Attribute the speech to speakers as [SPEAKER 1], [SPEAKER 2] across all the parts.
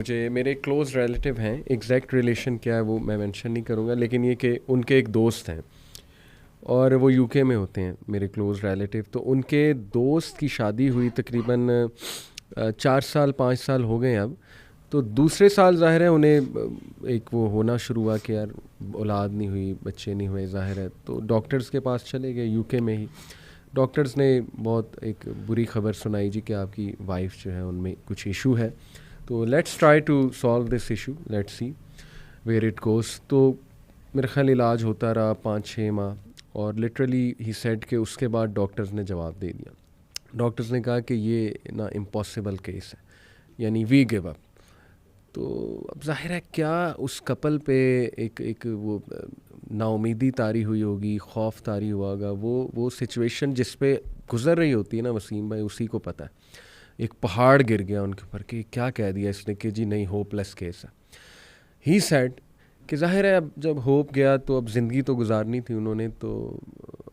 [SPEAKER 1] मुझे मेरे close relative हैं, एग्जैक्ट रिलेशन क्या है वो मैं मेंशन नहीं करूँगा, लेकिन ये कि उनके एक दोस्त हैं और वो यूके में होते हैं मेरे क्लोज़ रिलेटिव। तो उनके दोस्त की शादी हुई तकरीबन 4 साल 5 साल हो गए अब। तो दूसरे साल ज़ाहिर है उन्हें एक वो होना शुरू हुआ कि यार औलाद नहीं हुई, बच्चे नहीं हुए ज़ाहिर है। तो डॉक्टर्स के पास चले गए यूके में ही। डॉक्टर्स ने बहुत एक बुरी खबर सुनाई जी कि आपकी वाइफ जो है उनमें कुछ इशू है। तो let's try to solve this issue, let's see where it goes. तो मेरा ख्याल इलाज होता रहा 5-6 माह, और लिटरली ही सेड कि उसके बाद डॉक्टर्स ने जवाब दे दिया। डॉक्टर्स ने कहा कि ये ना इम्पॉसिबल केस है, यानी वी गिव अप। तो अब ज़ाहिर है क्या उस कपल पे एक वो नाउमीदी तारी हुई होगी, खौफ तारी हुआ होगा। वो सिचुएशन जिस पे गुज़र रही होती है ना वसीम भाई, उसी को पता है। एक पहाड़ गिर गया उनके ऊपर कि क्या कह दिया इसने कि जी नहीं होपलेस केस है। ही सेड कि ज़ाहिर है अब जब होप गया तो अब ज़िंदगी तो गुजारनी थी उन्होंने। तो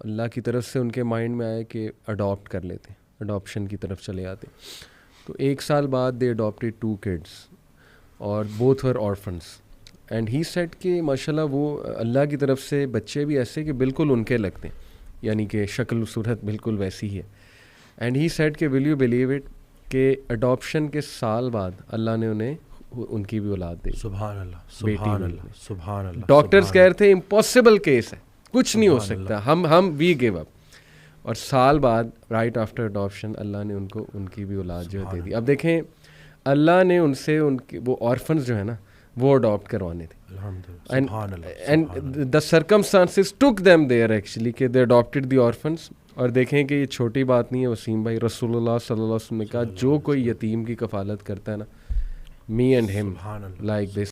[SPEAKER 1] अल्लाह की तरफ से उनके माइंड में आया कि अडॉप्ट कर लेते, अडॉप्शन की तरफ चले आते। तो 1 साल बाद दे अडॉप्टेड 2 किड्स और both were orphans. And he said कि माशाल्लाह वो अल्लाह की तरफ से बच्चे भी ऐसे कि बिल्कुल उनके लगते हैं, यानी कि शक्ल सूरत बिल्कुल वैसी ही है। एंड ही सेड कि विल यू बिलीव इट कि अडॉप्शन के साल बाद अल्लाह ने उन्हें उनकी भी औलाद दी।
[SPEAKER 2] सुभान अल्लाह,
[SPEAKER 1] बेटी
[SPEAKER 2] सुभान
[SPEAKER 1] हुई।
[SPEAKER 2] अल्लाह, सुभान अल्लाह।
[SPEAKER 1] डॉक्टर्स
[SPEAKER 2] सुभान
[SPEAKER 1] कह रहे थे इम्पॉसिबल केस है, कुछ नहीं हो
[SPEAKER 2] सुभान
[SPEAKER 1] सकता, हम वी गिव अप। और साल बाद राइट आफ्टर अडॉप्शन अल्लाह ने उनको उनकी भी औलाद जो है दे दी। अब देखें अल्लाह ने उनसे उनके वो ऑर्फन्स जो है ना वो अडॉप्ट करवाने थे।
[SPEAKER 2] अल्हम्दुलिल्लाह,
[SPEAKER 1] एंड
[SPEAKER 2] सुभान अल्लाह,
[SPEAKER 1] एंड
[SPEAKER 2] सुभान अल्लाह।
[SPEAKER 1] The circumstances took them there actually कि दे अडॉप्टेड द ऑर्फन्स। और देखें कि ये छोटी बात नहीं है वसीम भाई, रसूलुल्लाह सल्लल्लाहु अलैहि वसल्लम ने कहा जो कोई यतीम की कफ़ालत करता है ना, मी एंड हिम
[SPEAKER 2] सुभान अल्लाह,
[SPEAKER 1] लाइक दिस।